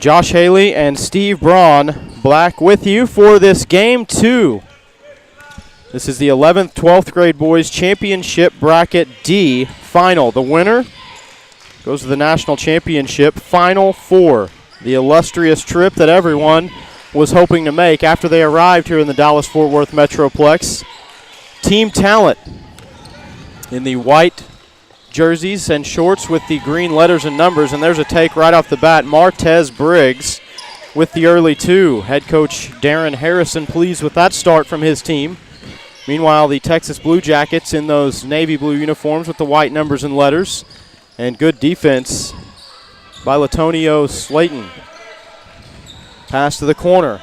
Josh Haley and Steve Braun back with you for this Game 2. This is the 11th, 12th grade boys championship bracket D final. The winner goes to the national championship Final Four, the illustrious trip that everyone was hoping to make after they arrived here in the Dallas-Fort Worth Metroplex. Team Talent in the white jerseys and shorts with the green letters and numbers, and there's a take right off the bat. Martez Briggs with the early two. Head coach Darren Harrison pleased with that start from his team. Meanwhile, the Texas Blue Jackets in those navy blue uniforms with the white numbers and letters, and good defense by Latonio Slayton. Pass to the corner.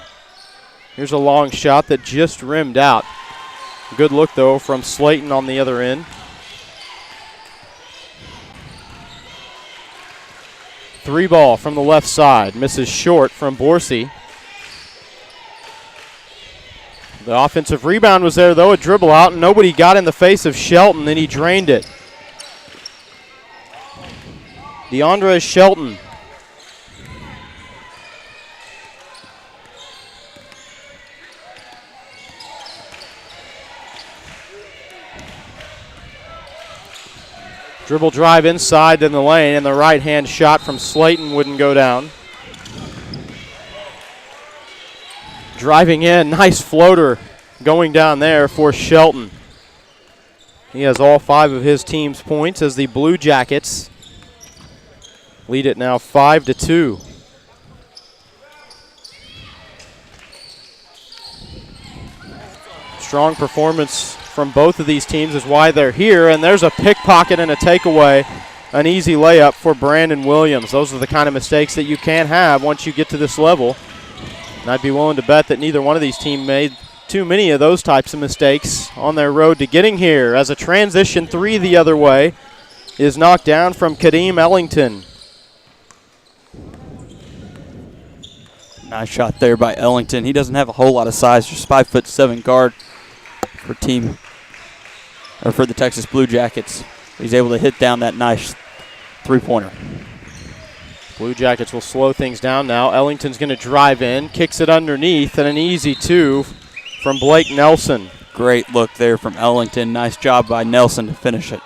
Here's a long shot that just rimmed out. Good look, though, from Slayton on the other end. Three ball from the left side. Misses short from Borsey. The offensive rebound was there, though. A dribble out, and nobody got in the face of Shelton, and he drained it. DeAndre Shelton. Dribble drive inside in the lane, and the right-hand shot from Slayton wouldn't go down. Driving in, nice floater going down there for Shelton. He has all 5 of his team's points as the Blue Jackets lead it now 5-2. Strong performance from both of these teams is why they're here, and there's a pickpocket and a takeaway, an easy layup for Brandon Williams. Those are the kind of mistakes that you can't have once you get to this level, and I'd be willing to bet that neither one of these teams made too many of those types of mistakes on their road to getting here, as a transition three the other way is knocked down from Kadeem Ellington. Nice shot there by Ellington. He doesn't have a whole lot of size, just 5'7" guard for the Texas Blue Jackets. He's able to hit down that nice three-pointer. Blue Jackets will slow things down now. Ellington's going to drive in, kicks it underneath, and an easy two from Blake Nelson. Great look there from Ellington. Nice job by Nelson to finish it.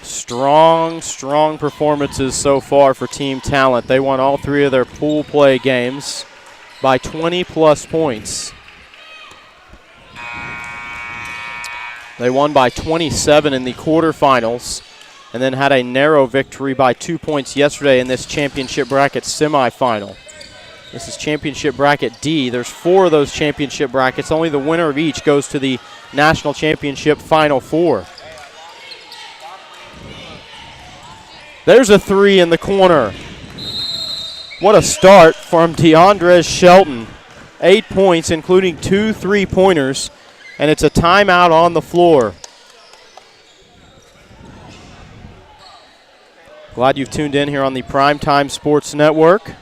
Strong performances so far for Team Talent. They won all 3 of their pool play games by 20-plus points. They won by 27 in the quarterfinals and then had a narrow victory by 2 points yesterday in this championship bracket semifinal. This is championship bracket D. There's 4 of those championship brackets. Only the winner of each goes to the national championship Final Four. There's a three in the corner. What a start from DeAndre Shelton. 8 points, including 2 3-pointers, and it's a timeout on the floor. Glad you've tuned in here on the PrimeTime Sports Network.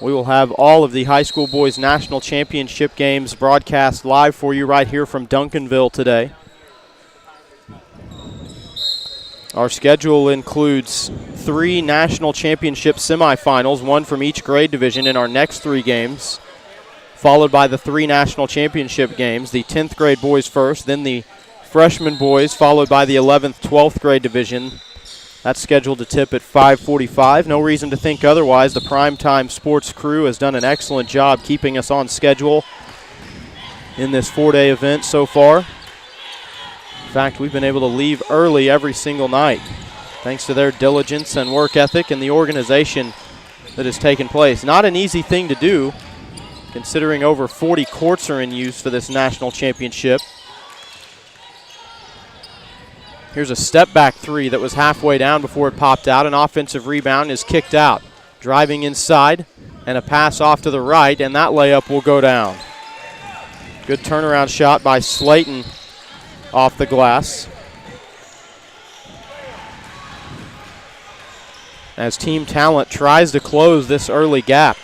We will have all of the high school boys national championship games broadcast live for you right here from Duncanville today. Our schedule includes 3 national championship semifinals, 1 from each grade division in our next 3 games, followed by the 3 national championship games, the 10th grade boys first, then the freshman boys, followed by the 11th, 12th grade division. That's scheduled to tip at 5:45. No reason to think otherwise. The PrimeTime Sports crew has done an excellent job keeping us on schedule in this 4-day event so far. In fact, we've been able to leave early every single night thanks to their diligence and work ethic and the organization that has taken place. Not an easy thing to do, considering over 40 courts are in use for this national championship. Here's a step-back three that was halfway down before it popped out. An offensive rebound is kicked out. Driving inside, and a pass off to the right, and that layup will go down. Good turnaround shot by Slayton off the glass. As Team Talent tries to close this early gap.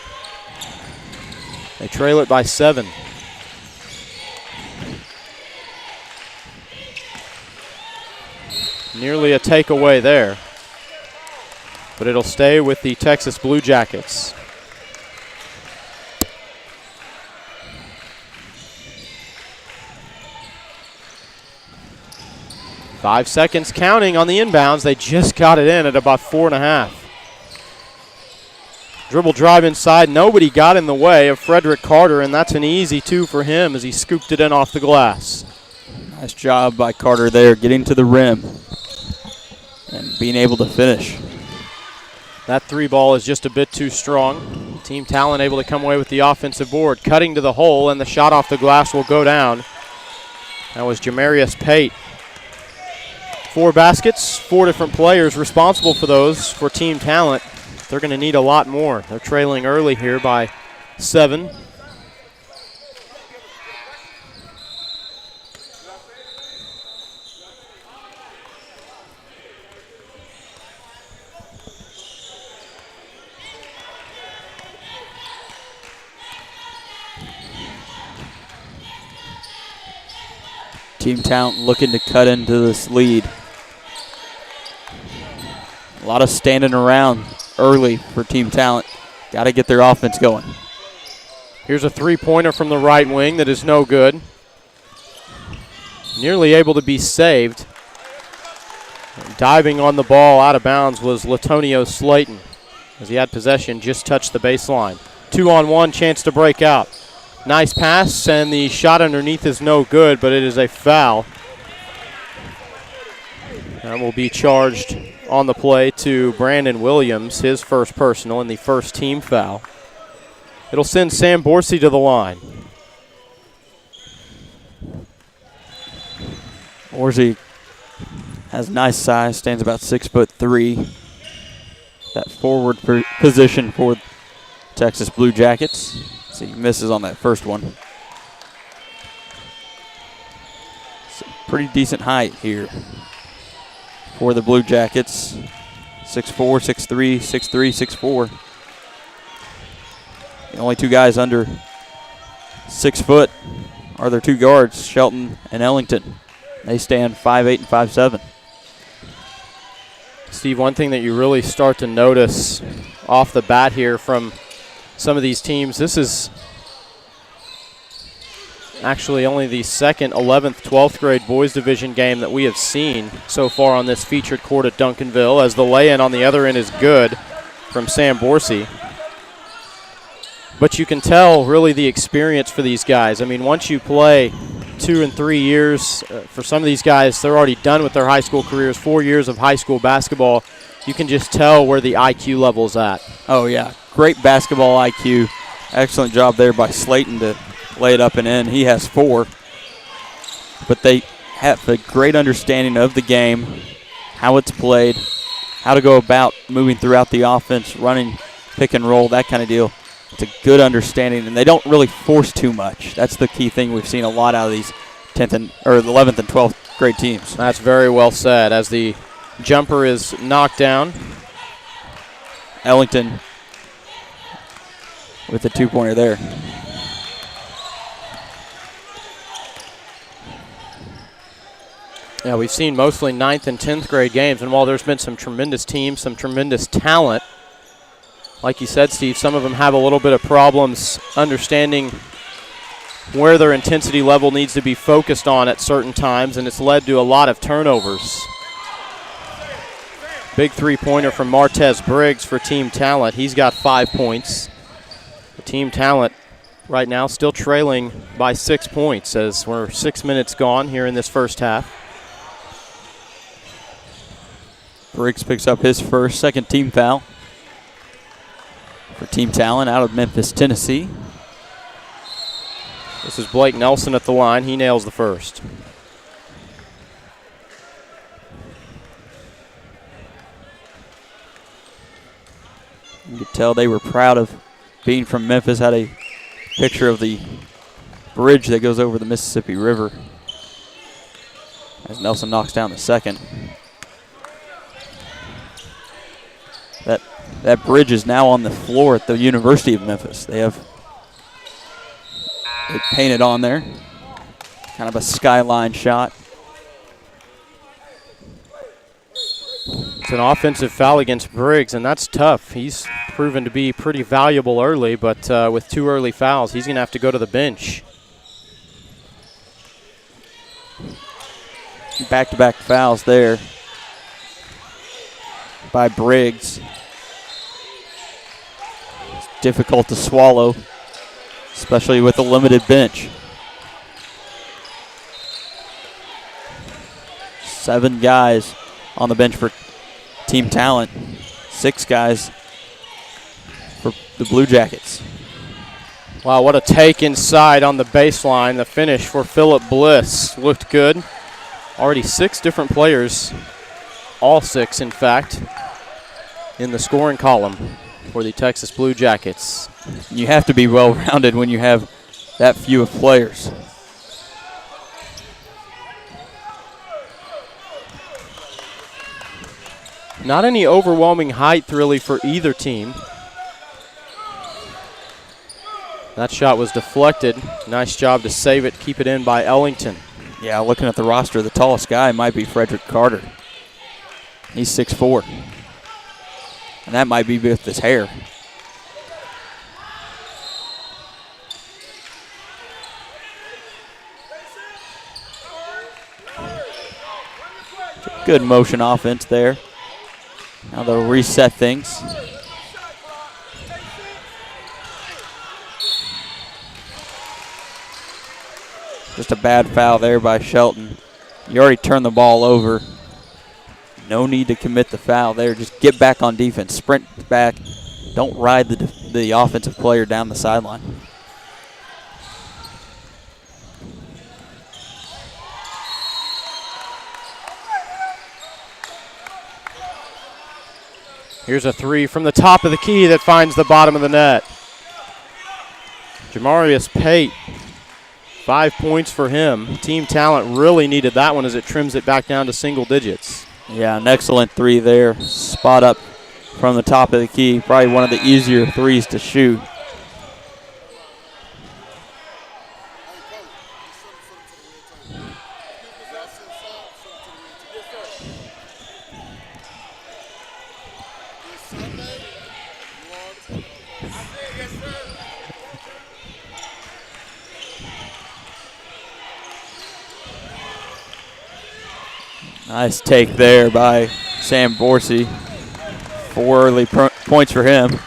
They trail it by 7. Nearly a takeaway there. but it'll stay with the Texas Blue Jackets. Five seconds counting on the inbounds. They just got it in at about 4.5. Dribble drive inside. Nobody got in the way of Frederick Carter, and that's an easy 2 for him as he scooped it in off the glass. Nice job by Carter there, getting to the rim and being able to finish. That 3 ball is just a bit too strong. Team Talent able to come away with the offensive board. Cutting to the hole, and the shot off the glass will go down. That was Jamarius Pate. 4 baskets, 4 different players responsible for those for Team Talent. They're going to need a lot more. They're trailing early here by 7. Team Talent looking to cut into this lead. A lot of standing around early for Team Talent. Got to get their offense going. Here's a 3-pointer from the right wing that is no good. Nearly able to be saved. Diving on the ball out of bounds was Latonio Slayton. As he had possession, just touched the baseline. 2-on-1, chance to break out. Nice pass, and the shot underneath is no good, but it is a foul. That will be charged on the play to Brandon Williams, his first personal and the first team foul. It'll send Sam Borsey to the line. Borsey has nice size, stands about 6'3". That forward position for Texas Blue Jackets. See, he misses on that first one. It's a pretty decent height here for the Blue Jackets. 6'4", 6'3", 6'3", 6'4". The only 2 guys under 6 foot are their 2 guards, Shelton and Ellington. They stand 5'8" and 5'7". Steve, one thing that you really start to notice off the bat here from some of these teams, this is actually only the second 11th, 12th grade boys division game that we have seen so far on this featured court at Duncanville, as the lay-in on the other end is good from Sam Borsey. But you can tell really the experience for these guys. I mean, once you play 2 and 3 years, for some of these guys, they're already done with their high school careers, 4 years of high school basketball. You can just tell where the IQ level's at. Oh, yeah. Great basketball IQ. Excellent job there by Slayton to lay it up and in. He has 4. But they have a great understanding of the game, how it's played, how to go about moving throughout the offense, running pick and roll, that kind of deal. It's a good understanding, and they don't really force too much. That's the key thing we've seen a lot out of these 11th and 12th grade teams. That's very well said. As the jumper is knocked down, Ellington with the 2-pointer there. Yeah, we've seen mostly 9th and 10th grade games, and while there's been some tremendous teams, some tremendous talent, like you said, Steve, some of them have a little bit of problems understanding where their intensity level needs to be focused on at certain times, and it's led to a lot of turnovers. Big 3-pointer from Martez Briggs for Team Talent. He's got 5 points. The Team Talent right now still trailing by 6 points as we're 6 minutes gone here in this first half. Briggs picks up his second team foul for Team Talent out of Memphis, Tennessee. This is Blake Nelson at the line. He nails the first. You could tell they were proud of being from Memphis. Had a picture of the bridge that goes over the Mississippi River as Nelson knocks down the second. That bridge is now on the floor at the University of Memphis. They have it painted on there. Kind of a skyline shot. It's an offensive foul against Briggs, and that's tough. He's proven to be pretty valuable early, but with 2 early fouls, he's going to have to go to the bench. Back-to-back fouls there by Briggs. It's difficult to swallow, especially with a limited bench. 7 guys on the bench for Team Talent, 6 guys for the Blue Jackets. Wow, what a take inside on the baseline. The finish for Phillip Bliss looked good. Already 6 different players, all 6 in fact, in the scoring column for the Texas Blue Jackets. You have to be well-rounded when you have that few of players. Not any overwhelming height really for either team. That shot was deflected. Nice job to save it, keep it in by Ellington. Yeah, looking at the roster, the tallest guy might be Frederick Carter. He's 6'4". And that might be with his hair. Good motion offense there. Now they'll reset things. Just a bad foul there by Shelton. You already turned the ball over. No need to commit the foul there. Just get back on defense. Sprint back. Don't ride the offensive player down the sideline. Here's a 3 from the top of the key that finds the bottom of the net. Jamarius Pate, 5 points for him. Team Talent really needed that one as it trims it back down to single digits. Yeah, an excellent 3 there. Spot up from the top of the key. Probably one of the easier 3s to shoot. Nice take there by Sam Borsey. 4 early points for him.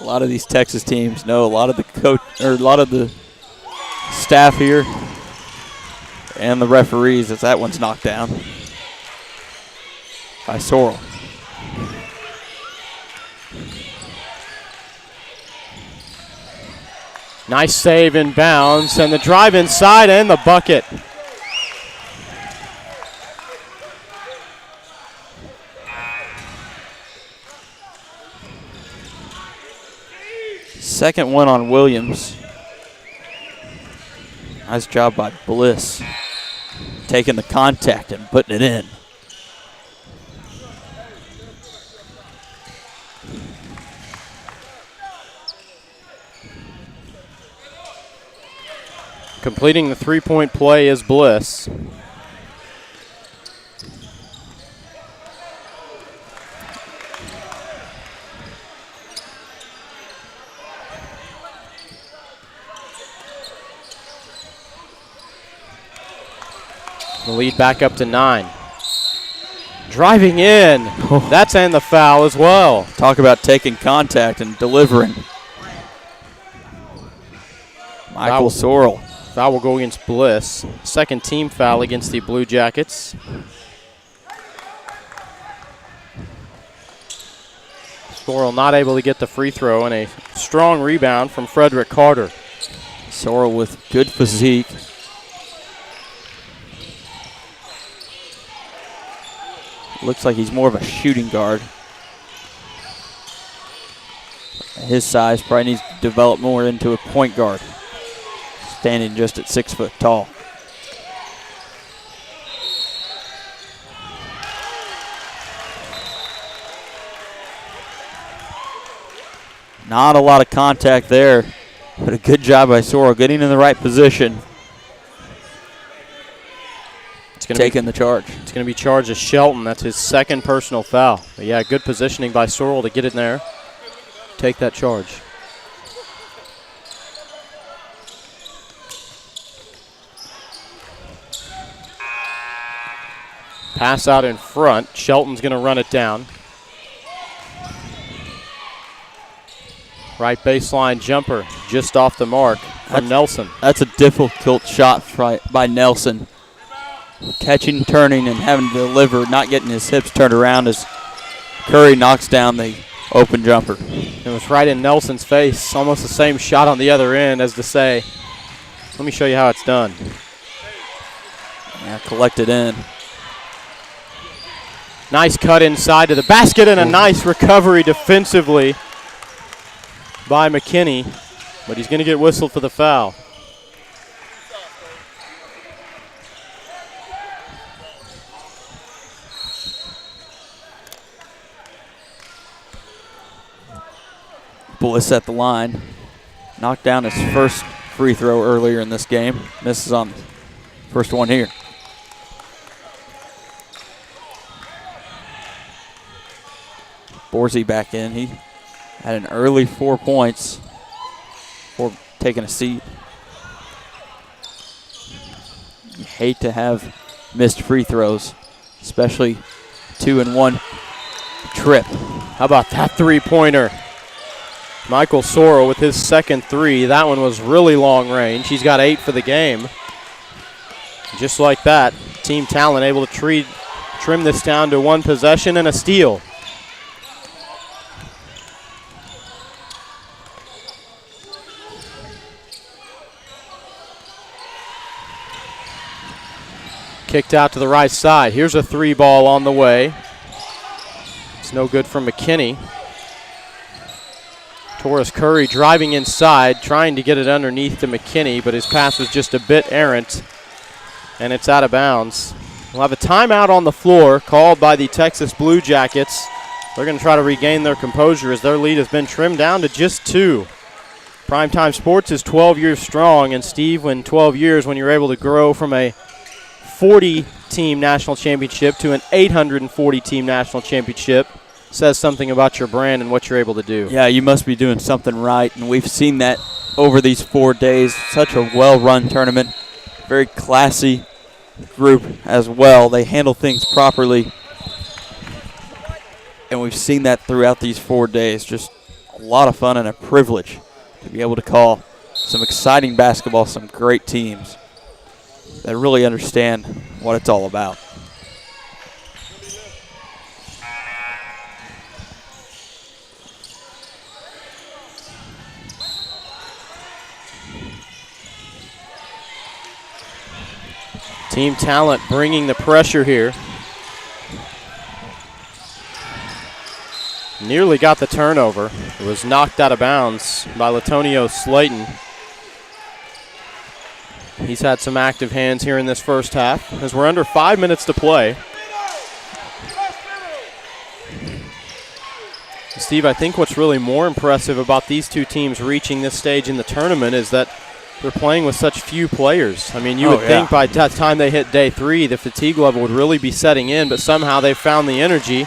A lot of these Texas teams know a lot of the coach or a lot of the staff here and the referees as that one's knocked down by Sorrell. Nice save in bounds, and the drive inside and the bucket. Second one on Williams. Nice job by Bliss. Taking the contact and putting it in. Completing the three-point play is Bliss. The lead back up to 9. Driving in. That's and the foul as well. Talk about taking contact and delivering. Michael Sorrell. Foul will go against Bliss. Second team foul against the Blue Jackets. Sorrell not able to get the free throw, and a strong rebound from Frederick Carter. Sorrell with good physique. Looks like he's more of a shooting guard. His size probably needs to develop more into a point guard. Standing just at 6 foot tall. Not a lot of contact there, but a good job by Sorrell getting in the right position. Taking the charge. It's going to be charged as Shelton. That's his second personal foul. But yeah, good positioning by Sorrell to get in there, take that charge. Pass out in front. Shelton's going to run it down. Right baseline jumper just off the mark from Nelson. That's a difficult shot by Nelson. Catching, turning, and having to deliver, not getting his hips turned around as Curry knocks down the open jumper. It was right in Nelson's face, almost the same shot on the other end as to say, let me show you how it's done. Yeah, collected in. Nice cut inside to the basket and a nice recovery defensively by McKinney, but he's going to get whistled for the foul. Bliss at the line. Knocked down his first free throw earlier in this game. Misses on the first one here. Borsey back in. He had an early 4 points before taking a seat. You hate to have missed free throws, especially 2-in-1 trip. How about that three-pointer? Michael Sorrell with his second three. That one was really long range. He's got 8 for the game. Just like that, Team Talent able to trim this down to one possession and a steal. Kicked out to the right side. Here's a three ball on the way. It's no good from McKinney. Torres Curry driving inside, trying to get it underneath to McKinney, but his pass was just a bit errant, and it's out of bounds. We'll have a timeout on the floor called by the Texas Blue Jackets. They're going to try to regain their composure as their lead has been trimmed down to just 2. Primetime Sports is 12 years strong, and Steve, when 12 years, when you're able to grow from a 40-team national championship to an 840-team national championship, says something about your brand and what you're able to do. Yeah, you must be doing something right, and we've seen that over these 4 days. Such a well-run tournament, very classy group as well. They handle things properly, and we've seen that throughout these 4 days. Just a lot of fun and a privilege to be able to call some exciting basketball, some great teams that really understand what it's all about. Team Talent bringing the pressure here. Nearly got the turnover. It was knocked out of bounds by Latonio Slayton. He's had some active hands here in this first half as we're under 5 minutes to play. Steve, I think what's really more impressive about these two teams reaching this stage in the tournament is that they're playing with such few players. I mean, you would think by the time they hit day 3, the fatigue level would really be setting in, but somehow they've found the energy.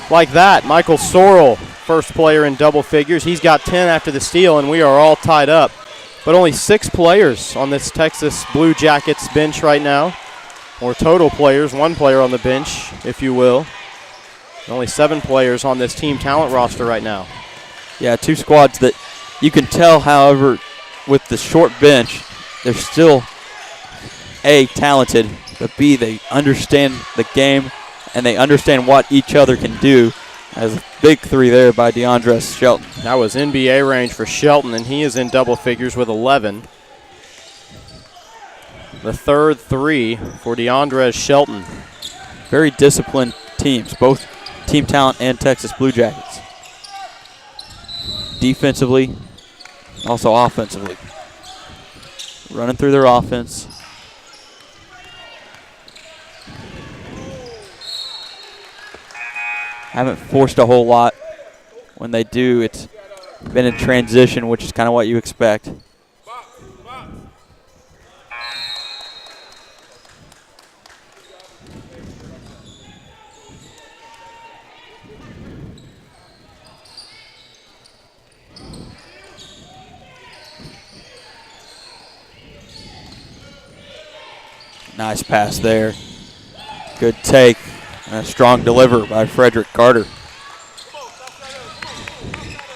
Like that, Michael Sorrell, first player in double figures. He's got 10 after the steal, and we are all tied up. But only 6 players on this Texas Blue Jackets bench right now, or total players, 1 player on the bench, if you will. Only 7 players on this Team Talent roster right now. Yeah, 2 squads that you can tell, however, with the short bench, they're still, A, talented, but B, they understand the game and they understand what each other can do. As a big 3 there by DeAndre Shelton. That was NBA range for Shelton, and he is in double figures with 11. The third 3 for DeAndre Shelton. Very disciplined teams, both Team Talent and Texas Blue Jackets. Defensively, also offensively. Running through their offense. Haven't forced a whole lot. When they do, it's been in transition, which is kind of what you expect. Nice pass there. Good take. And a strong deliver by Frederick Carter.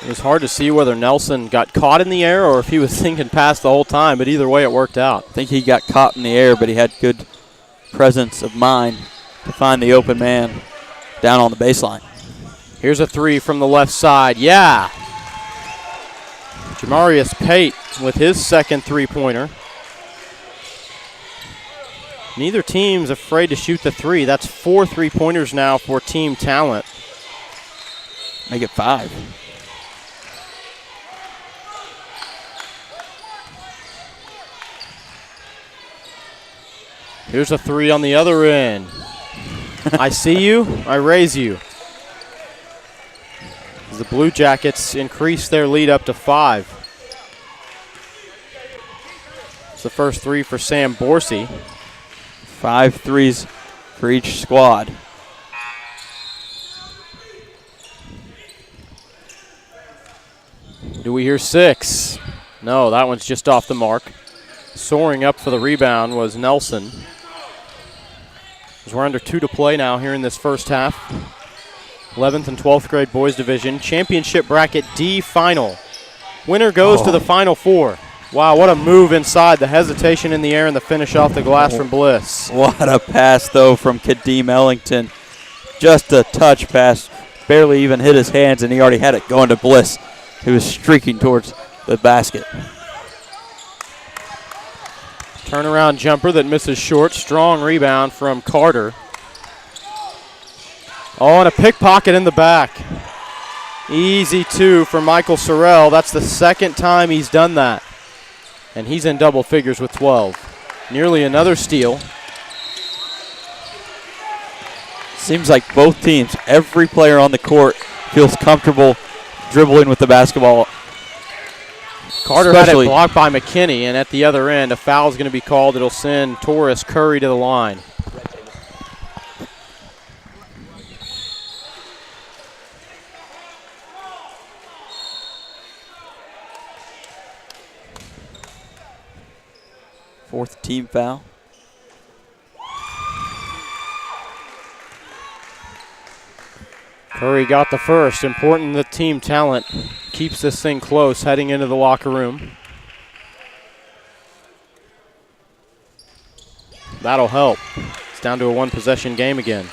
It was hard to see whether Nelson got caught in the air or if he was thinking pass the whole time, but either way it worked out. I think he got caught in the air, but he had good presence of mind to find the open man down on the baseline. Here's a three from the left side. Yeah. Jamarius Pate with his second three-pointer. Neither team's afraid to shoot the three. That's 4 three-pointers now for Team Talent. Make it 5. Here's a three on the other end. I see you, I raise you. As the Blue Jackets increase their lead up to 5. It's the first three for Sam Borsey. 5 threes for each squad. Do we hear 6? No, that one's just off the mark. Soaring up for the rebound was Nelson. As we're under 2 to play now here in this first half. 11th and 12th grade boys division. Championship bracket D final. Winner goes to the Final Four. Wow, what a move inside. The hesitation in the air and the finish off the glass from Bliss. What a pass, though, from Kadeem Ellington. Just a touch pass. Barely even hit his hands, and he already had it going to Bliss. He was streaking towards the basket. Turnaround jumper that misses short. Strong rebound from Carter. Oh, and a pickpocket in the back. Easy 2 for Michael Sorrell. That's the second time he's done that. And he's in double figures with 12. Nearly another steal. Seems like both teams, every player on the court feels comfortable dribbling with the basketball. Carter had it blocked by McKinney, and at the other end, a foul is going to be called. It'll send Torres Curry to the line. Fourth team foul. Curry got the first. Important that Team Talent keeps this thing close heading into the locker room. That'll help. It's down to a one-possession game again.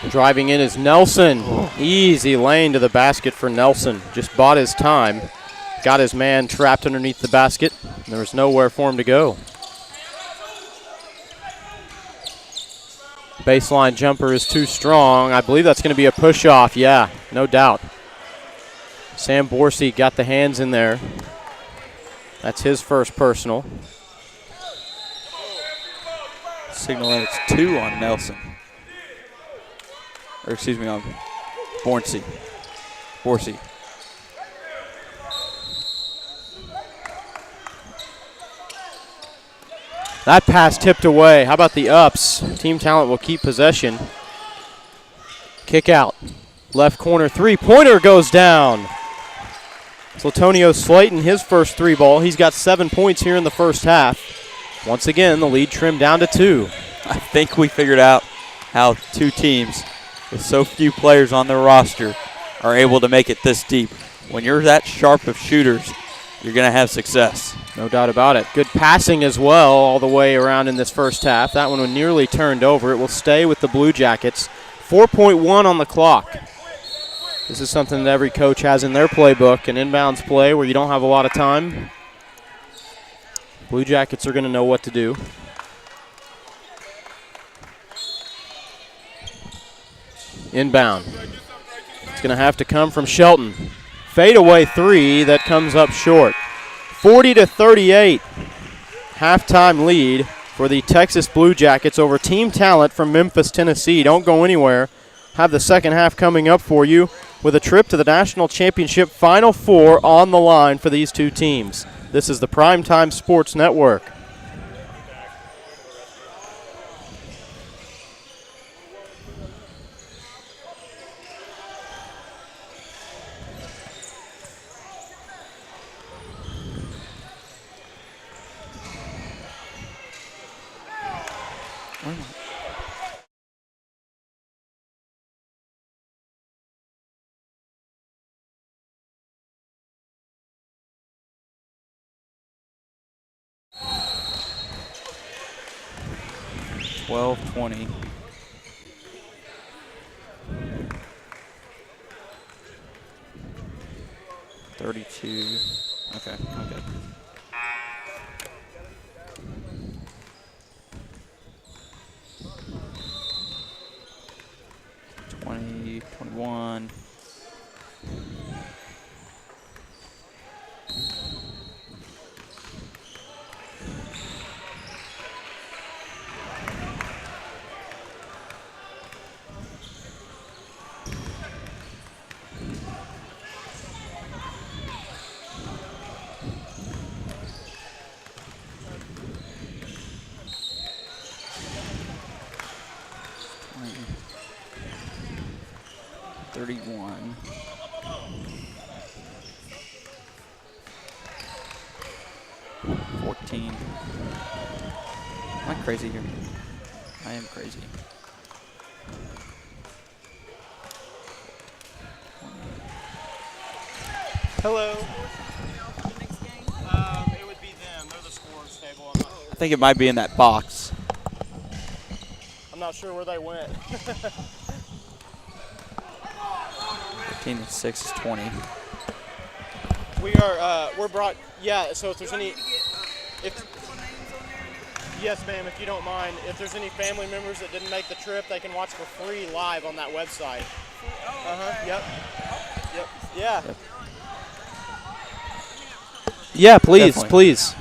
Driving in is Nelson. Easy lane to the basket for Nelson. Just bought his time. Got his man trapped underneath the basket. There was nowhere for him to go. Baseline jumper is too strong. I believe that's going to be a push-off. Yeah, no doubt. Sam Borsey got the hands in there. That's his first personal. Signal that it's 2 on Nelson. Or excuse me, on Borsey. That pass tipped away. How about the ups? Team Talent will keep possession. Kick out. Left corner three-pointer goes down. It's Latonio Slayton, his first three ball. He's got 7 points here in the first half. Once again, the lead trimmed down to 2. I think we figured out how two teams with so few players on their roster are able to make it this deep. When you're that sharp of shooters, you're going to have success. No doubt about it. Good passing as well all the way around in this first half. That one nearly turned over. It will stay with the Blue Jackets. 4.1 on the clock. This is something that every coach has in their playbook, an inbounds play where you don't have a lot of time. Blue Jackets are going to know what to do. Inbound. It's going to have to come from Shelton. Fadeaway three that comes up short. 40-38. halftime lead for the Texas Blue Jackets over Team Talent from Memphis, Tennessee. Don't go anywhere. Have the second half coming up for you with a trip to the National Championship Final Four on the line for these two teams. This is the PrimeTime Sports Network. $12:20. Okay, okay. $20, $21. $31. $14. Am I crazy here? I am crazy. Hello. It would be them. They're the scores table. I think it might be in that box. I'm not sure where they went. 15 and 6 is 20. We're brought, yeah, so if there's any, yes ma'am, if you don't mind, if there's any family members that didn't make the trip, they can watch for free live on that website. Yep. Yeah. Yep. Yeah, please, Definitely. please.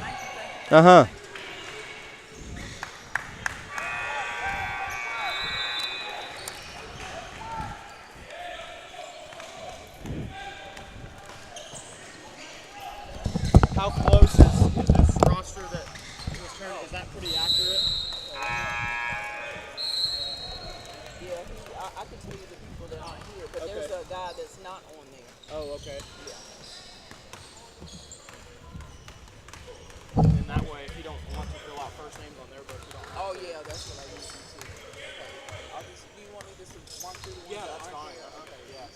How close is this roster that was turned? Is that pretty accurate? Yeah, I can tell you the people that aren't here, but Okay. there's a guy that's not on there. Oh, okay. Yeah. And that way, if you don't want to fill out first names on there, but if you don't. Oh yeah, that's what I usually see. Okay. I'll just. Do you want me to just walk through the ones Yeah, that that's aren't fine. here? Okay. Yeah.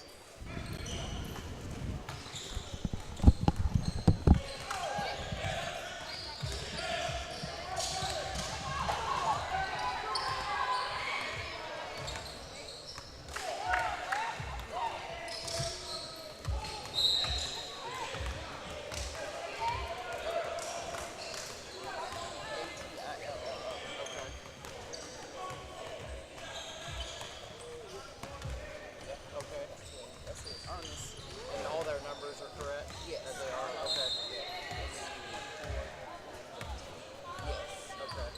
Okay. That's it. Ernest. And all their numbers are correct? Yes. As they are? Okay. Yes. Okay.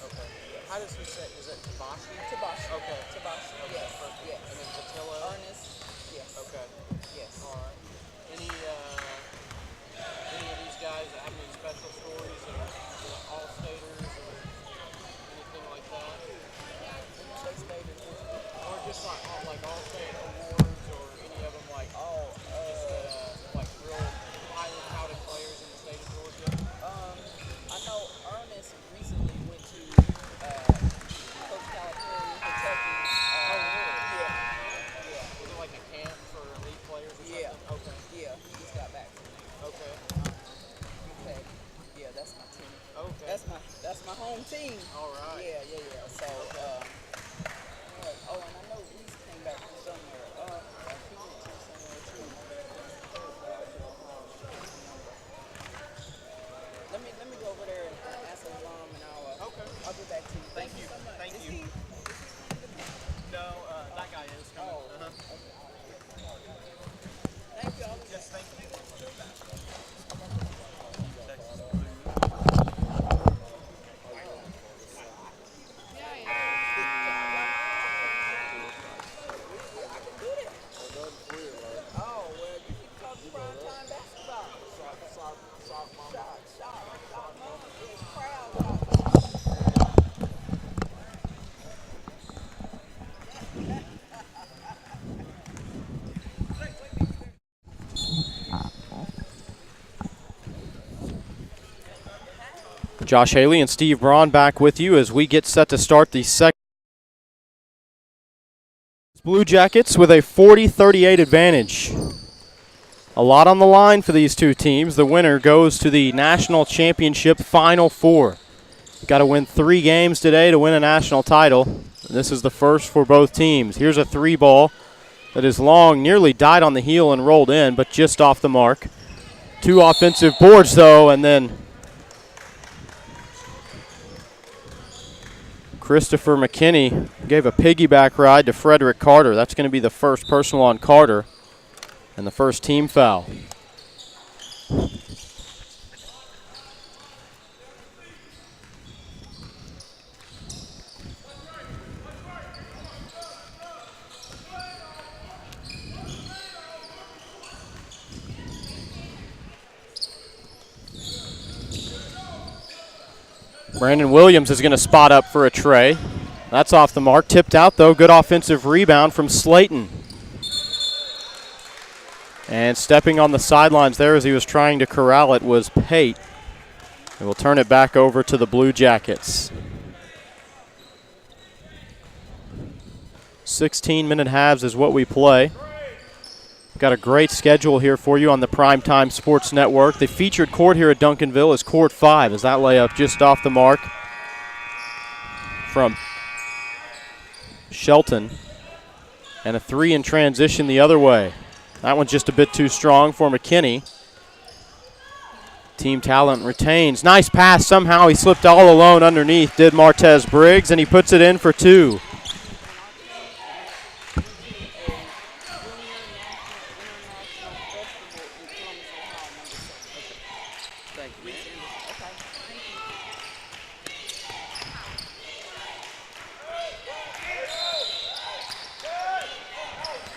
Okay. How does he say? Is it Tabashi? Tabashi. Okay. Tabashi. Okay. Yes. Perfect. Yes. And then Patillo? Ernest. Yes. Okay. Yes. All right. Any of these guys that have any special stories or all-staters or anything like that? They stayed in Georgia. Or just like all-state awards or any of them like like real highly touted players in the state of Georgia? I know Ernest recently went to Coach Calipari, Kentucky. Oh, really? Yeah. Was it like a camp for elite players or Yeah. something? Okay. Yeah. He just got back from there. Okay. Okay. Yeah, that's my team. Okay. That's my home team. All right. Yeah. So, and I know Reese came back from somewhere. He went to somewhere too. Let me go over there and ask his mom, and I'll get back to you. Thank you. so much. Thank Is you. he- No, Josh Haley and Steve Braun back with you as we get set to start the second. Blue Jackets with a 40-38 advantage. A lot on the line for these two teams. The winner goes to the National Championship Final Four. Got to win 3 games today to win a national title. This is the first for both teams. Here's a 3-ball that is long, nearly died on the heel and rolled in, but just off the mark. 2 offensive boards, though, and then Christopher McKinney gave a piggyback ride to Frederick Carter. That's going to be the first personal on Carter and the first team foul. Brandon Williams is going to spot up for a tray. That's off the mark. Tipped out, though. Good offensive rebound from Slayton. And stepping on the sidelines there as he was trying to corral it was Pate. And we'll turn it back over to the Blue Jackets. 16-minute halves is what we play. Got a great schedule here for you on the PrimeTime Sports Network. The featured court here at Duncanville is court 5 as that layup just off the mark from Shelton. And a 3 in transition the other way. That one's just a bit too strong for McKinney. Team talent retains. Nice pass. Somehow he slipped all alone underneath, did Martez Briggs, and he puts it in for 2.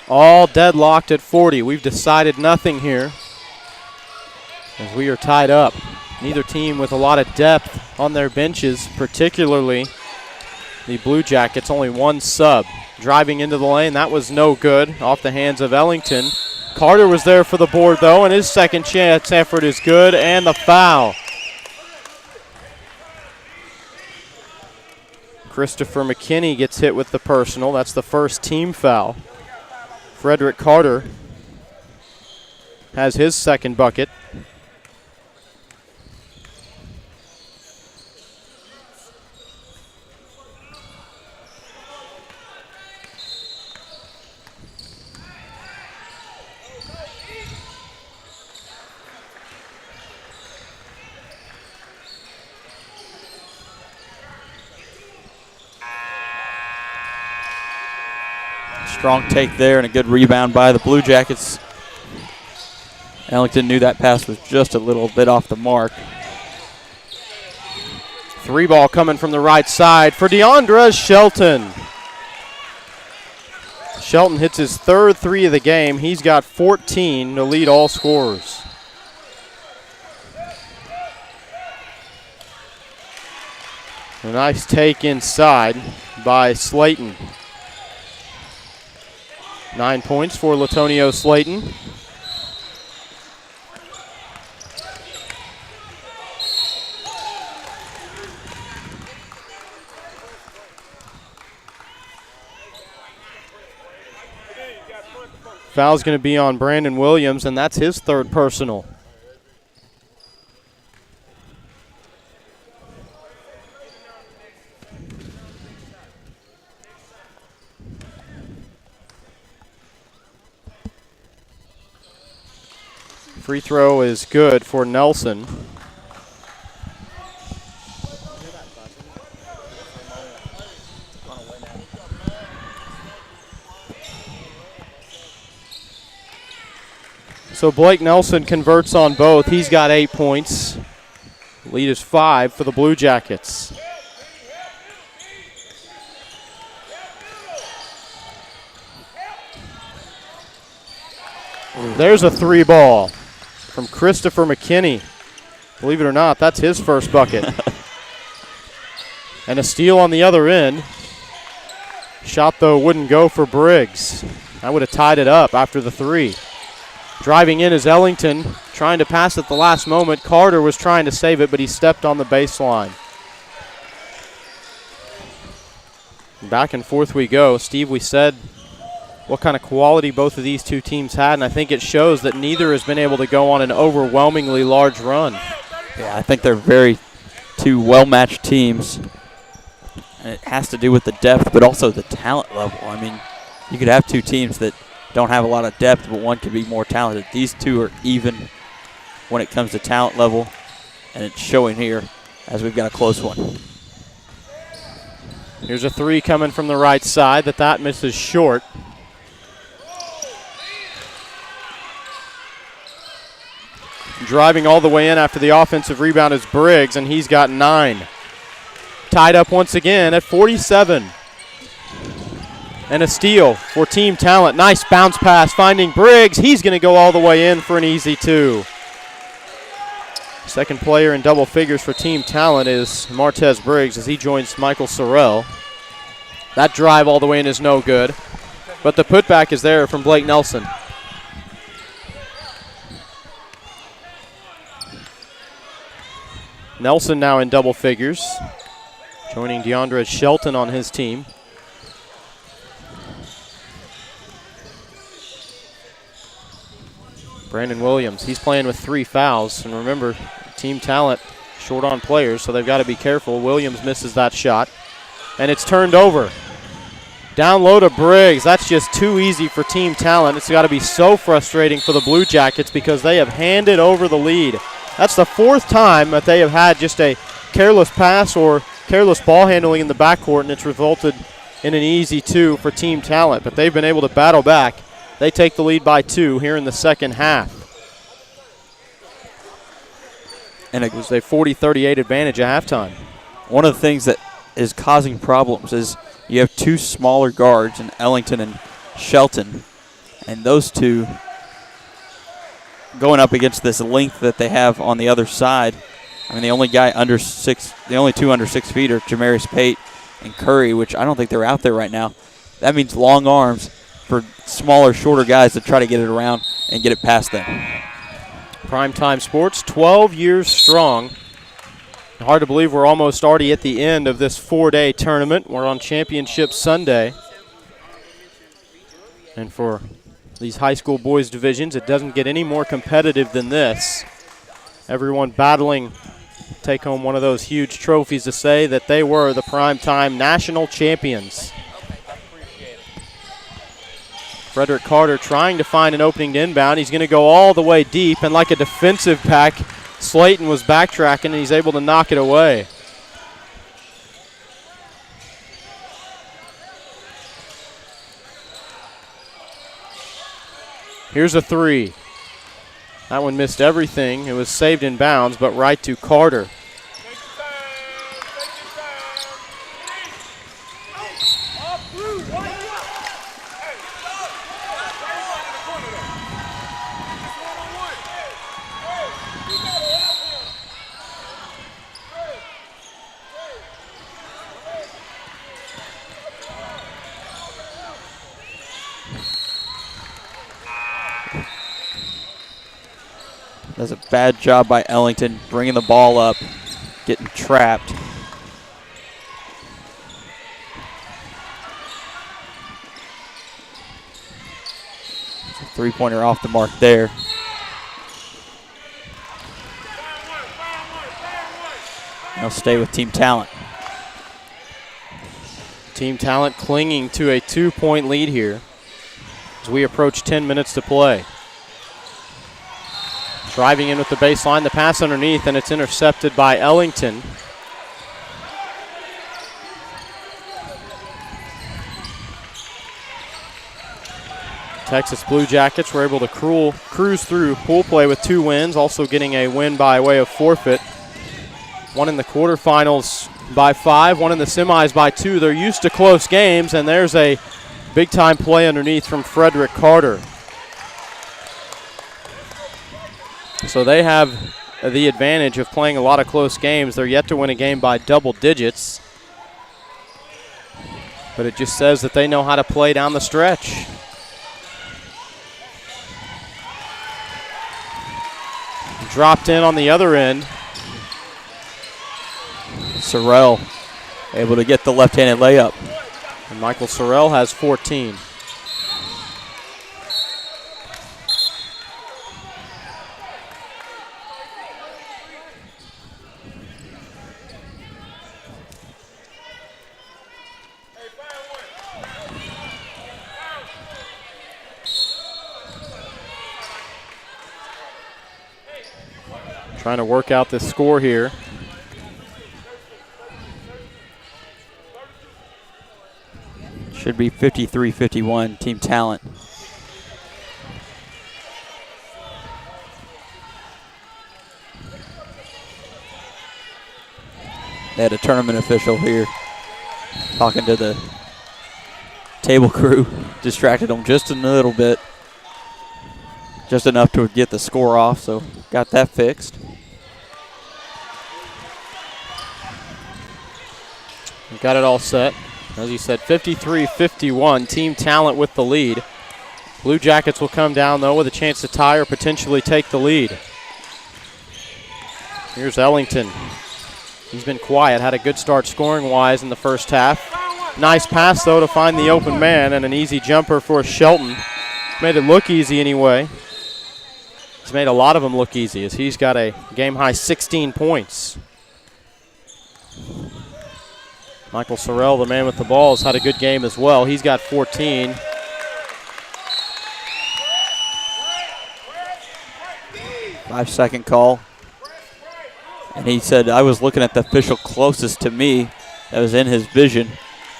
All deadlocked at 40. We've decided nothing here as we are tied up. Neither team with a lot of depth on their benches, particularly the Blue Jackets. Only 1 sub. Driving into the lane, that was no good. Off the hands of Ellington. Carter was there for the board, though, and his second chance effort is good, and the foul. Christopher McKinney gets hit with the personal. That's the first team foul. Frederick Carter has his second bucket. Strong take there and a good rebound by the Blue Jackets. Ellington knew that pass was just a little bit off the mark. 3-ball coming from the right side for DeAndre Shelton. Shelton hits his 3rd 3 of the game. He's got 14 to lead all scorers. A nice take inside by Slayton. 9 points for Latonio Slayton. Foul's going to be on Brandon Williams, and that's his 3rd personal. Free throw is good for Nelson. So Blake Nelson converts on both. He's got 8 points. Lead is 5 for the Blue Jackets. There's a 3-ball from Christopher McKinney. Believe it or not, that's his first bucket. And a steal on the other end. Shot, though, wouldn't go for Briggs. That would have tied it up after the 3. Driving in is Ellington. trying to pass at the last moment. Carter was trying to save it, but he stepped on the baseline. Back and forth we go. Steve, we said what kind of quality both of these two teams had, and I think it shows that neither has been able to go on an overwhelmingly large run. Yeah, I think they're two well-matched teams. And it has to do with the depth, but also the talent level. I mean, you could have two teams that don't have a lot of depth, but one could be more talented. These two are even when it comes to talent level, and it's showing here as we've got a close one. Here's a three coming from the right side that misses short. Driving all the way in after the offensive rebound is Briggs, and he's got 9. Tied up once again at 47. And a steal for Team Talent. Nice bounce pass finding Briggs. He's going to go all the way in for an easy 2. Second player in double figures for Team Talent is Martez Briggs as he joins Michael Sorrell. That drive all the way in is no good, but the putback is there from Blake Nelson. Nelson now in double figures, joining DeAndre Shelton on his team. Brandon Williams, he's playing with 3 fouls. And remember, Team Talent short on players, so they've got to be careful. Williams misses that shot, and it's turned over. Down low to Briggs. That's just too easy for Team Talent. It's got to be so frustrating for the Blue Jackets because they have handed over the lead. That's the 4th time that they have had just a careless pass or careless ball handling in the backcourt, and it's resulted in an easy 2 for Team Talent. But they've been able to battle back. They take the lead by 2 here in the second half. And it was a 40-38 advantage at halftime. One of the things that is causing problems is you have 2 smaller guards in Ellington and Shelton, and those two going up against this length that they have on the other side. I mean, the only 2 under 6 feet are Jamarius Pate and Curry, which I don't think they're out there right now. That means long arms for smaller, shorter guys to try to get it around and get it past them. PrimeTime Sports, 12 years strong. Hard to believe we're almost already at the end of this 4-day tournament. We're on Championship Sunday. And for these high school boys divisions, it doesn't get any more competitive than this. Everyone battling to take home one of those huge trophies to say that they were the PrimeTime national champions. Frederick Carter trying to find an opening to inbound. He's going to go all the way deep, and like a defensive pack, Slayton was backtracking, and he's able to knock it away. Here's a 3. That one missed everything. It was saved in bounds, but right to Carter. Does a bad job by Ellington bringing the ball up, getting trapped. It's a 3-pointer off the mark there. They'll stay with Team Talent. Team Talent clinging to a 2-point lead here as we approach 10 minutes to play. Driving in with the baseline, the pass underneath, and it's intercepted by Ellington. Texas Blue Jackets were able to cruise through pool play with 2 wins, also getting a win by way of forfeit. One in the quarterfinals by 5, one in the semis by 2. They're used to close games, and there's a big-time play underneath from Frederick Carter. So they have the advantage of playing a lot of close games. They're yet to win a game by double digits. But it just says that they know how to play down the stretch. dropped in on the other end. Sorrell able to get the left-handed layup. And Michael Sorrell has 14. Trying to work out this score here. Should be 53-51, Team Talent. They had a tournament official here talking to the table crew. Distracted them just a little bit. Just enough to get the score off, so got that fixed. We got it all set. As you said, 53-51, Team Talent with the lead. Blue Jackets will come down, though, with a chance to tie or potentially take the lead. Here's Ellington. He's been quiet, had a good start scoring-wise in the first half. Nice pass, though, to find the open man, and an easy jumper for Shelton. Made it look easy anyway. He's made a lot of them look easy, as he's got a game-high 16 points. Michael Sorrell, the man with the ball, has had a good game as well. He's got 14. Five-second call. And he said, I was looking at the official closest to me that was in his vision.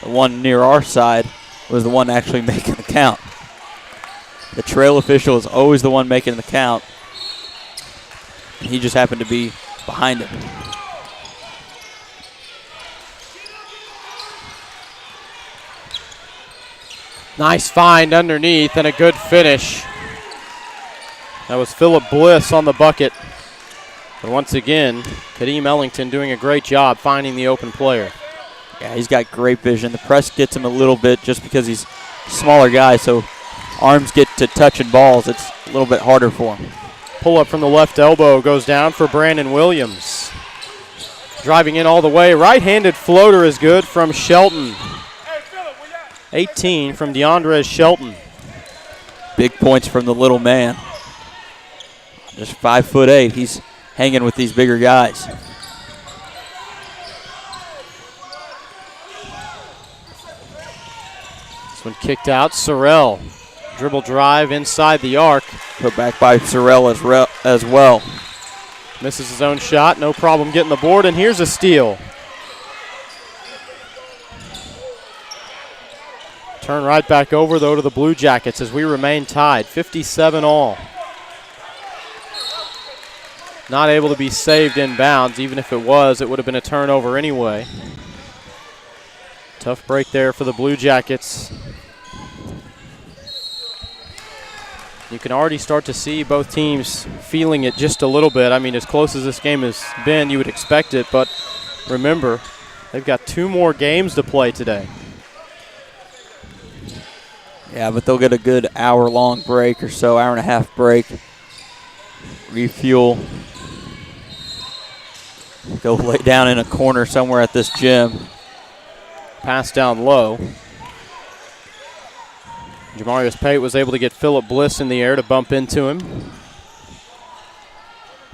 The one near our side was the one actually making the count. The trail official is always the one making the count. And he just happened to be behind him. Nice find underneath and a good finish. That was Phillip Bliss on the bucket. But once again, Kadeem Ellington doing a great job finding the open player. Yeah, he's got great vision. The press gets him a little bit just because he's a smaller guy, so arms get to touching balls. It's a little bit harder for him. Pull up from the left elbow goes down for Brandon Williams. Driving in all the way. Right-handed floater is good from Shelton. 18 from DeAndre Shelton. Big points from the little man. Just 5'8". He's hanging with these bigger guys. This one kicked out. Sorrell. Dribble drive inside the arc. Put back by Sorrell as well. Misses his own shot. No problem getting the board. And here's a steal. Turn right back over, though, to the Blue Jackets as we remain tied, 57 all. Not able to be saved inbounds. Even if it was, it would have been a turnover anyway. Tough break there for the Blue Jackets. You can already start to see both teams feeling it just a little bit. I mean, as close as this game has been, you would expect it. But remember, they've got 2 more games to play today. Yeah, but they'll get a good hour-long break or so, hour-and-a-half break. Refuel. Go lay down in a corner somewhere at this gym. Pass down low. Jamarius Pate was able to get Phillip Bliss in the air to bump into him.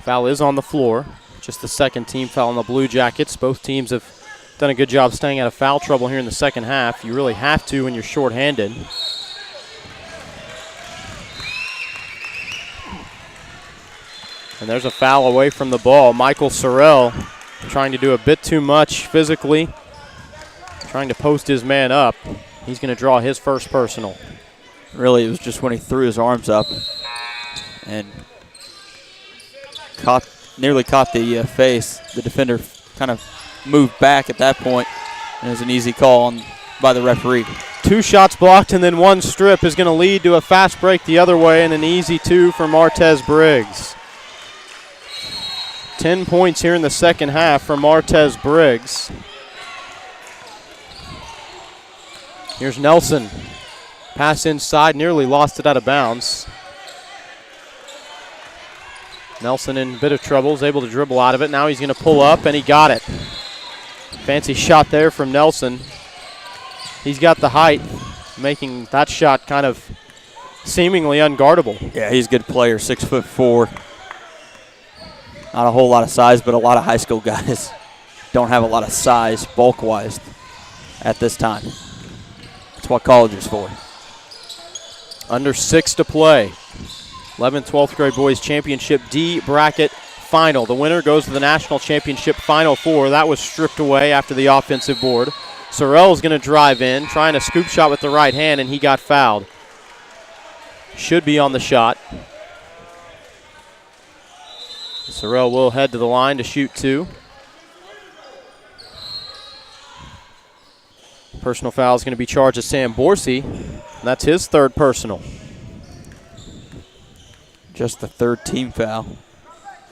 Foul is on the floor. Just the second team foul on the Blue Jackets. Both teams have done a good job staying out of foul trouble here in the second half. You really have to when you're shorthanded. And there's a foul away from the ball. Michael Sorrell trying to do a bit too much physically, trying to post his man up. He's going to draw his first personal. Really, it was just when he threw his arms up and nearly caught the face. The defender kind of moved back at that point, and it was an easy call by the referee. 2 shots blocked and then 1 strip is going to lead to a fast break the other way and an easy 2 for Martez Briggs. 10 points here in the second half for Martez Briggs. Here's Nelson. Pass inside, nearly lost it out of bounds. Nelson in a bit of trouble, is able to dribble out of it. Now he's going to pull up, and he got it. Fancy shot there from Nelson. He's got the height, making that shot kind of seemingly unguardable. Yeah, he's a good player, 6'4". Not a whole lot of size, but a lot of high school guys don't have a lot of size, bulk-wise, at this time. That's what college is for. Under 6 to play. 11th, 12th grade boys championship D bracket final. The winner goes to the national championship Final Four. That was stripped away after the offensive board. Sorrell is going to drive in, trying a scoop shot with the right hand, and he got fouled. Should be on the shot. Sorrell will head to the line to shoot 2. Personal foul is going to be charged to Sam Borsey. That's his 3rd personal. Just the 3rd team foul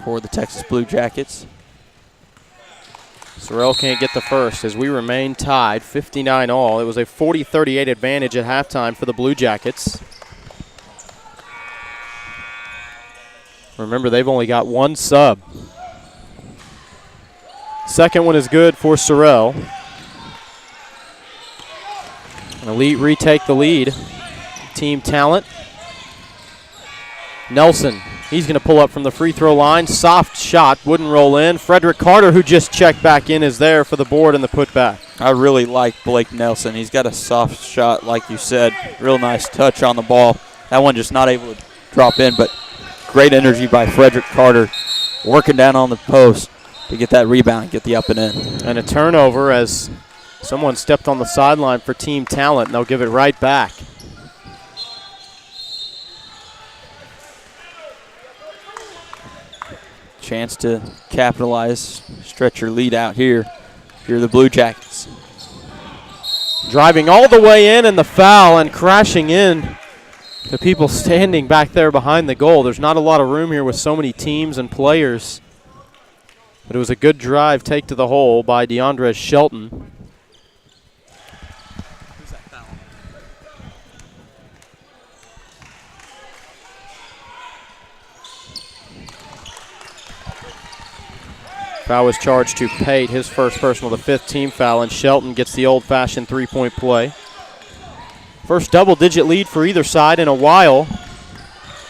for the Texas Blue Jackets. Sorrell can't get the first as we remain tied, 59 all. It was a 40-38 advantage at halftime for the Blue Jackets. Remember, they've only got 1 sub. Second one is good for Sorrell. Elite retake the lead. Team Talent. Nelson, he's going to pull up from the free throw line. Soft shot, wouldn't roll in. Frederick Carter, who just checked back in, is there for the board and the putback. I really like Blake Nelson. He's got a soft shot, like you said. Real nice touch on the ball. That one just not able to drop in, but great energy by Frederick Carter, working down on the post to get that rebound and get the up and in. And a turnover as someone stepped on the sideline for Team Talent, and they'll give it right back. Chance to capitalize, stretch your lead out here. Here are the Blue Jackets. Driving all the way in, and the foul, and crashing in to people standing back there behind the goal. There's not a lot of room here with so many teams and players. But it was a good drive, take to the hole by DeAndre Shelton. Foul was charged to Pate, his first personal, the 5th team foul, and Shelton gets the old-fashioned 3-point play. First double-digit lead for either side in a while.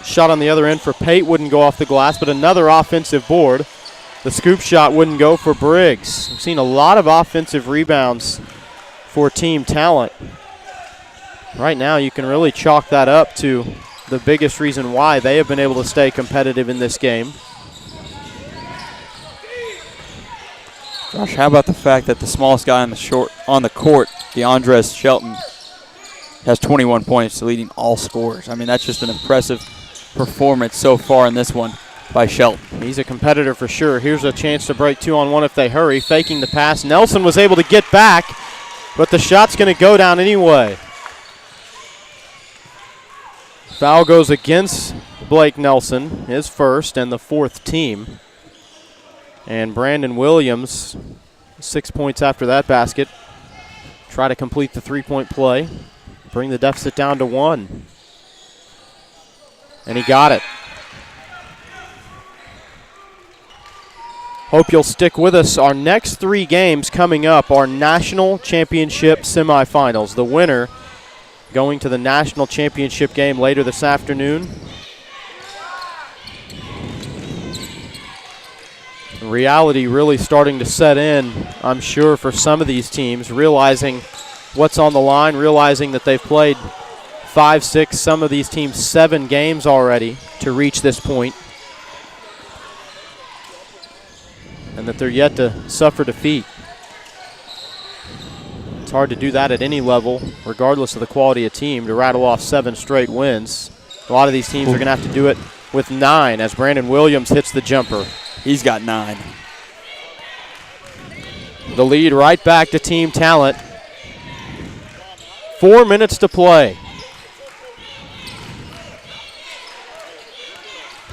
Shot on the other end for Pate wouldn't go off the glass, but another offensive board. The scoop shot wouldn't go for Briggs. We've seen a lot of offensive rebounds for Team Talent. Right now, you can really chalk that up to the biggest reason why they have been able to stay competitive in this game. Josh, how about the fact that the smallest guy on the court, DeAndre Shelton, has 21 points, leading all scorers. I mean, that's just an impressive performance so far in this one by Shelton. He's a competitor for sure. Here's a chance to break 2-on-1 if they hurry. Faking the pass. Nelson was able to get back, but the shot's going to go down anyway. Foul goes against Blake Nelson, his first and the 4th team. And Brandon Williams, 6 points after that basket. Try to complete the 3-point play. Bring the deficit down to 1. And he got it. Hope you'll stick with us. Our next 3 games coming up are national championship semifinals. The winner going to the national championship game later this afternoon. Reality really starting to set in, I'm sure, for some of these teams, realizing what's on the line, realizing that they've played 5, 6, some of these teams 7 games already to reach this point, and that they're yet to suffer defeat. It's hard to do that at any level, regardless of the quality of team, to rattle off 7 straight wins. A lot of these teams are going to have to do it with 9 as Brandon Williams hits the jumper. He's got 9. The lead right back to Team Talent. 4 minutes to play.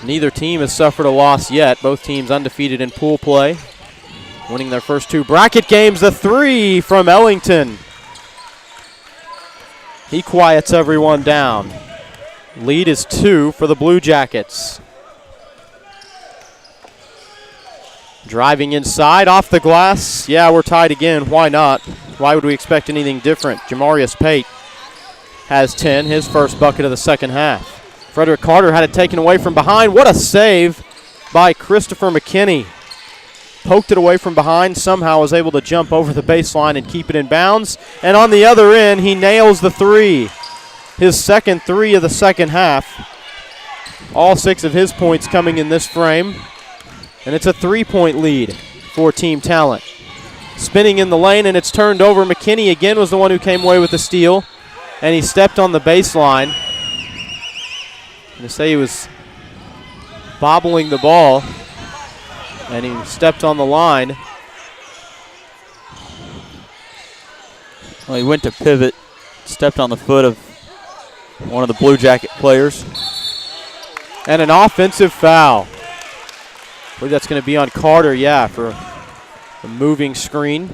Neither team has suffered a loss yet. Both teams undefeated in pool play. Winning their first 2 bracket games. The 3 from Ellington. He quiets everyone down. Lead is 2 for the Blue Jackets. Driving inside, off the glass. Yeah, we're tied again. Why not? Why would we expect anything different? Jamarius Pate has 10, his first bucket of the second half. Frederick Carter had it taken away from behind. What a save by Christopher McKinney. Poked it away from behind, somehow was able to jump over the baseline and keep it in bounds. And on the other end, he nails the three. His second three of the second half. All 6 of his points coming in this frame. And it's a 3-point lead for Team Talent. Spinning in the lane, and it's turned over. McKinney again was the one who came away with the steal. And he stepped on the baseline. They say he was bobbling the ball. And he stepped on the line. Well, he went to pivot, stepped on the foot of one of the Blue Jacket players. And an offensive foul. I believe that's going to be on Carter, yeah, for a moving screen.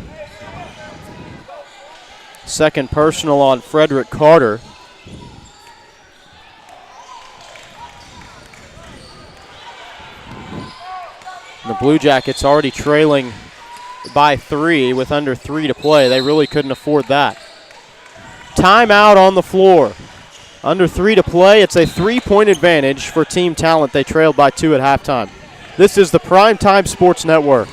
Second personal on Frederick Carter. The Blue Jackets already trailing by 3 with under 3 to play. They really couldn't afford that. Timeout on the floor. Under 3 to play. It's a 3-point advantage for Team Talent. They trailed by 2 at halftime. This is the PrimeTime Sports Network.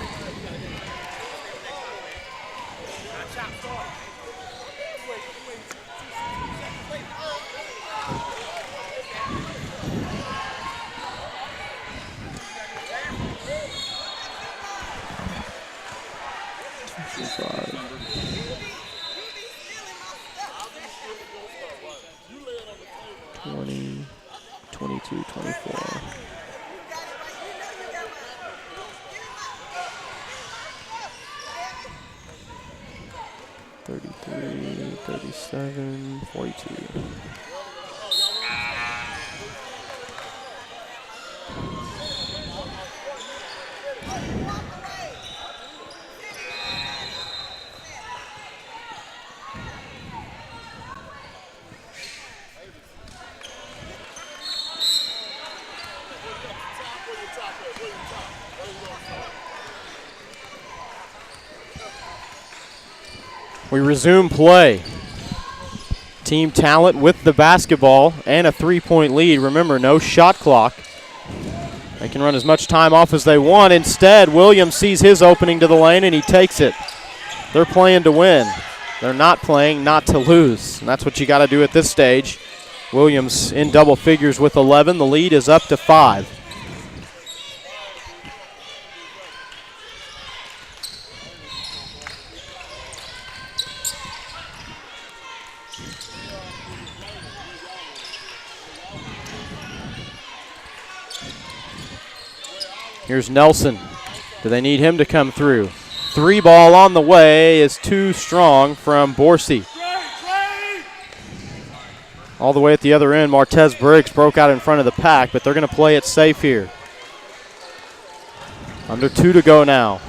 We resume play. Team Talent with the basketball and a 3-point lead. Remember, no shot clock. They can run as much time off as they want. Instead, Williams sees his opening to the lane and he takes it. They're playing to win. They're not playing not to lose. And that's what you got to do at this stage. Williams in double figures with 11. The lead is up to 5. Here's Nelson. Do they need him to come through? 3 ball on the way is too strong from Borsey. All the way at the other end, Martez Briggs broke out in front of the pack, but they're going to play it safe here. Under 2 to go now.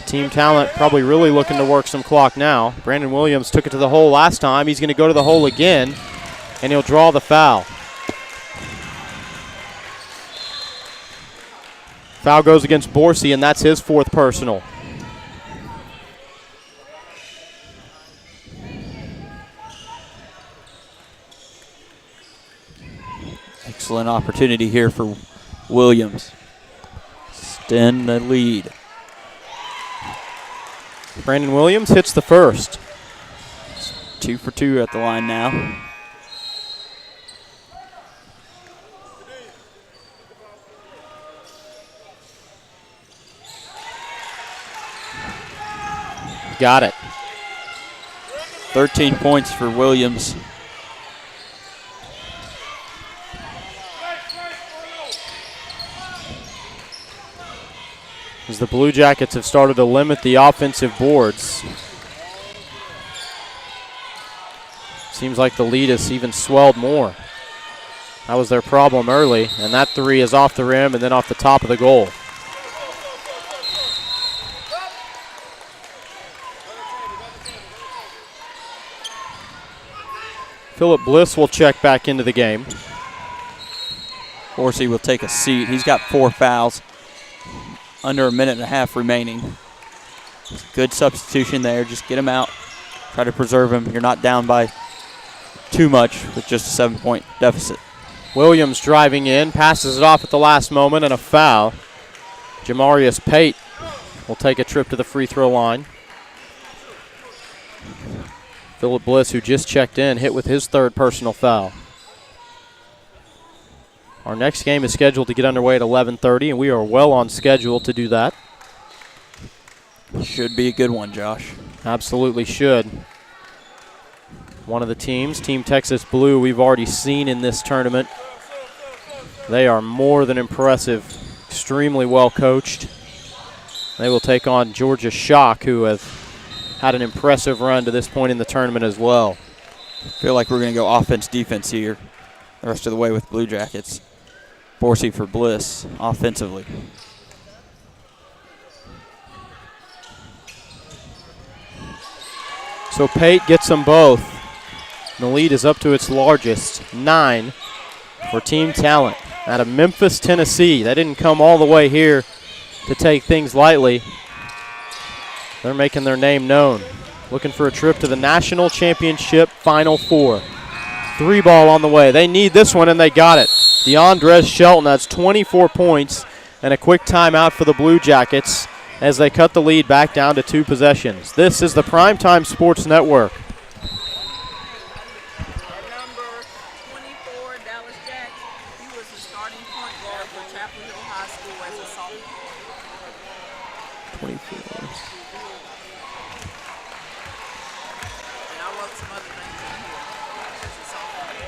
Team Talent probably really looking to work some clock now. Brandon Williams took it to the hole last time. He's going to go to the hole again, and he'll draw the foul. Foul goes against Borsey, and that's his 4th personal. Excellent opportunity here for Williams. Extend the lead. Brandon Williams hits the first. 2 for 2 at the line now. Got it. 13 points for Williams. As the Blue Jackets have started to limit the offensive boards. Seems like the lead has even swelled more. That was their problem early, and that 3 is off the rim and then off the top of the goal. Philip Bliss will check back into the game. Borsey will take a seat. He's got 4 fouls. under a minute and a half remaining. Good substitution there. Just get him out. Try to preserve him. You're not down by too much with just a 7-point deficit. Williams driving in, passes it off at the last moment, and a foul. Jamarius Pate will take a trip to the free throw line. Phillip Bliss, who just checked in, hit with his third personal foul. Our next game is scheduled to get underway at 11:30, and we are well on schedule to do that. Should be a good one, Josh. Absolutely should. One of the teams, Team Texas Blue, we've already seen in this tournament. They are more than impressive, extremely well coached. They will take on Georgia Shock, who have had an impressive run to this point in the tournament as well. I feel like we're going to go offense-defense here the rest of the way with Blue Jackets. Borsey for Bliss offensively. So Pate gets them both. And the lead is up to its largest, 9 for Team Talent out of Memphis, Tennessee. They didn't come all the way here to take things lightly. They're making their name known. Looking for a trip to the National Championship Final Four. 3-ball on the way. They need this one, and they got it. DeAndres Shelton has 24 points and a quick timeout for the Blue Jackets as they cut the lead back down to 2 possessions. This is the Primetime Sports Network. Number 24, Dallas Jack. He was the starting point guard for Chapel Hill High School as a sophomore. 24. And I wrote some other things in here as a sophomore.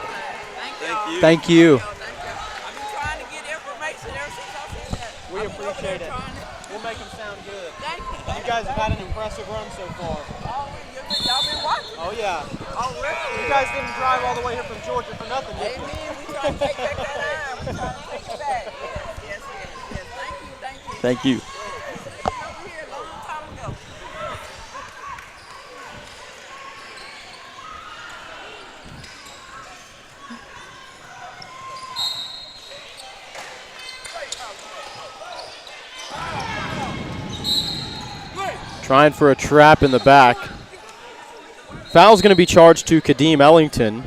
Okay, thank Thank you. you. Thank you. I've been trying to get information ever since I said that. We appreciate it. We'll make them sound good. Thank you. You guys have had an impressive run so far. Oh, y'all been watching? Oh, yeah. Oh, really? You guys didn't drive all the way here from Georgia for nothing, did you? Amen. We trying to take back that time. We trying to take it back. Yes. Thank you. Thank you. Over here a long time ago. Trying for a trap in the back. Foul's going to be charged to Kadeem Ellington.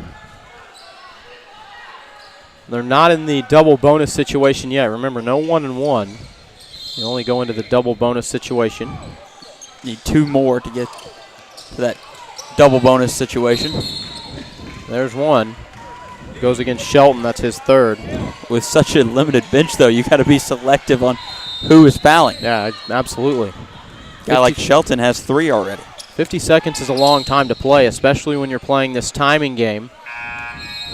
They're not in the double bonus situation yet. Remember, no 1-and-1. You only go into the double bonus situation. Need 2 more to get to that double bonus situation. There's one. Goes against Shelton. That's his third. With such a limited bench, though, you got to be selective on who is fouling. Yeah, absolutely. A guy like Shelton has 3 already. 50 seconds is a long time to play, especially when you're playing this timing game.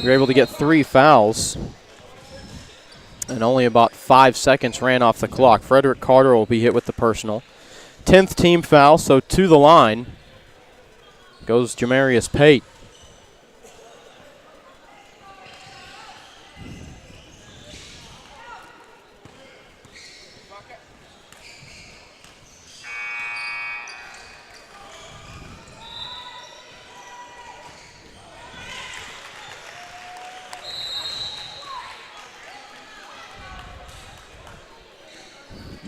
You're able to get 3 fouls. And only about 5 seconds ran off the clock. Frederick Carter will be hit with the personal. 10th team foul, so to the line goes Jamarius Pate.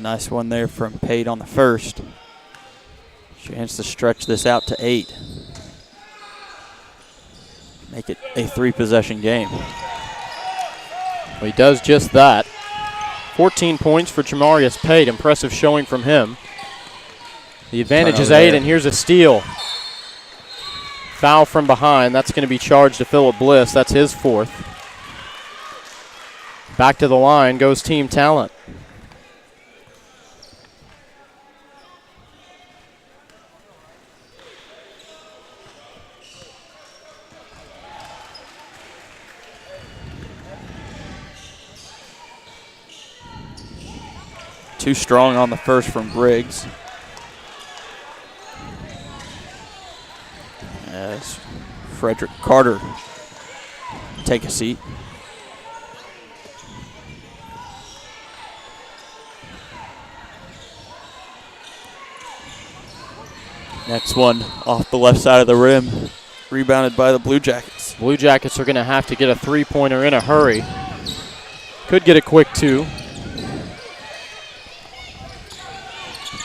Nice one there from Pate on the first. Chance to stretch this out to 8. Make it a 3-possession game. Well, he does just that. 14 points for Jamarius Pate. Impressive showing from him. The advantage is 8, and here's a steal. Foul from behind. That's going to be charged to Phillip Bliss. That's his 4th. Back to the line goes Team Talent. Too strong on the first from Briggs. As Frederick Carter take a seat. Next one off the left side of the rim, rebounded by the Blue Jackets. Blue Jackets are going to have to get a 3-pointer in a hurry. Could get a quick 2.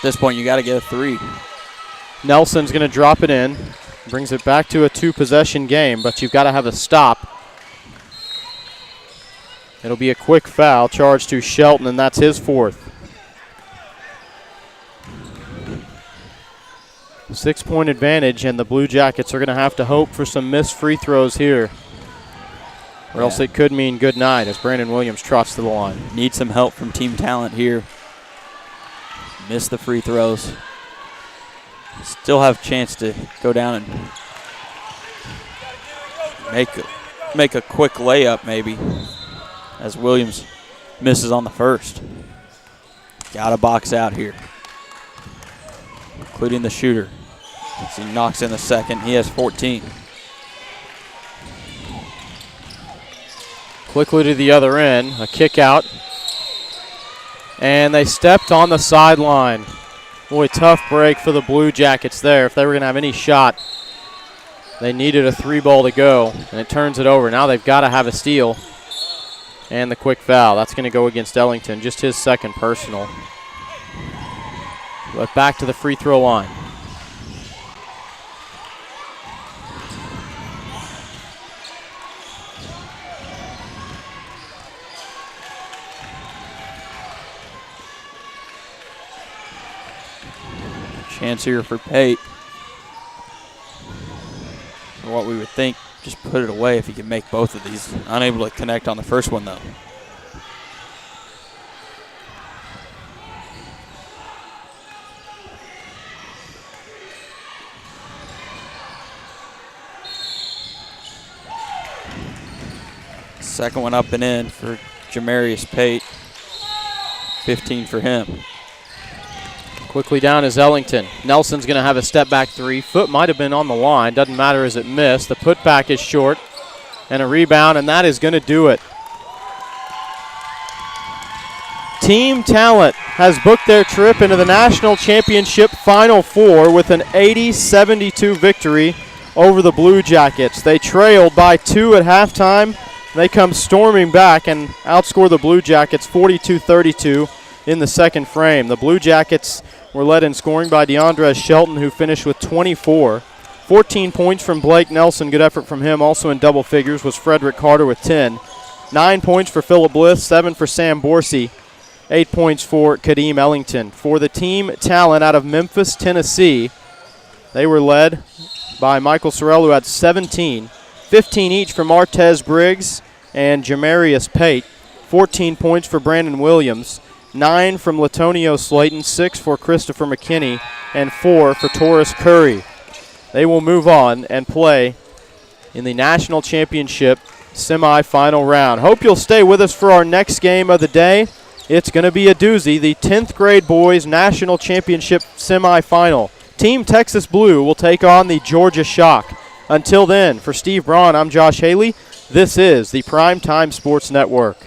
this point, you got to get a 3. Nelson's going to drop it in. Brings it back to a 2-possession game, but you've got to have a stop. It'll be a quick foul charged to Shelton, and that's his 4th. 6-point advantage, and the Blue Jackets are going to have to hope for some missed free throws here, or else it could mean good night as Brandon Williams trots to the line. Need some help from team talent here. Miss the free throws. Still have a chance to go down and make a quick layup maybe, as Williams misses on the first. Got to box out here, including the shooter. As he knocks in the second, he has 14. Quickly to the other end, a kick out. And they stepped on the sideline. Boy, tough break for the Blue Jackets there. If they were going to have any shot, they needed a 3-ball to go, and it turns it over. Now they've got to have a steal. And the quick foul. That's going to go against Ellington, just his 2nd personal. But back to the free throw line. Chance here for Pate. For what we would think, just put it away if he can make both of these. Unable to connect on the first one, though. Second one up and in for Jamarius Pate. 15 for him. Quickly down is Ellington. Nelson's going to have a step-back 3. Foot might have been on the line. Doesn't matter as it missed. The putback is short. And a rebound, and that is going to do it. Team Talent has booked their trip into the National Championship Final Four with an 80-72 victory over the Blue Jackets. They trailed by 2 at halftime. They come storming back and outscore the Blue Jackets 42-32 in the second frame. The Blue Jackets were led in scoring by DeAndre Shelton, who finished with 24. 14 points from Blake Nelson. Good effort from him. Also in double figures was Frederick Carter with 10. 9 points for Phillip Bliss, 7 for Sam Borsey, 8 points for Kadeem Ellington. For the Team Talent out of Memphis, Tennessee, they were led by Michael Sorrell, who had 17. 15 each for Martez Briggs and Jamarius Pate. 14 points for Brandon Williams. 9 from Latonio Slayton, 6 for Christopher McKinney, and 4 for Taurus Curry. They will move on and play in the National Championship semifinal round. Hope you'll stay with us for our next game of the day. It's going to be a doozy, the 10th grade boys National Championship semifinal. Team Texas Blue will take on the Georgia Shock. Until then, for Steve Braun, I'm Josh Haley. This is the PrimeTime Sports Network.